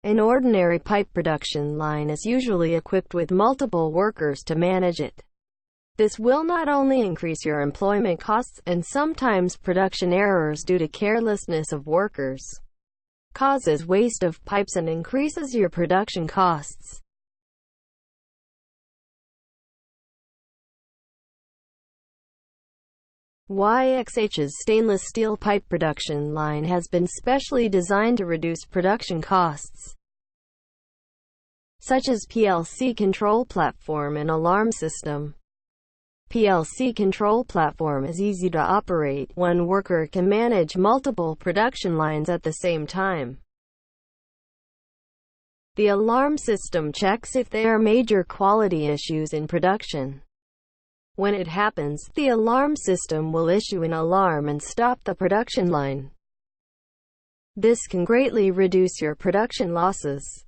An ordinary pipe production line is usually equipped with multiple workers to manage it. This will not only increase your employment costs and sometimes production errors due to carelessness of workers, causes waste of pipes and increases your production costs. YXH's stainless steel pipe production line has been specially designed to reduce production costs, such as PLC control platform and alarm system. PLC control platform is easy to operate. One worker can manage multiple production lines at the same time. The alarm system checks if there are major quality issues in production. When it happens, the alarm system will issue an alarm and stop the production line. This can greatly reduce your production losses.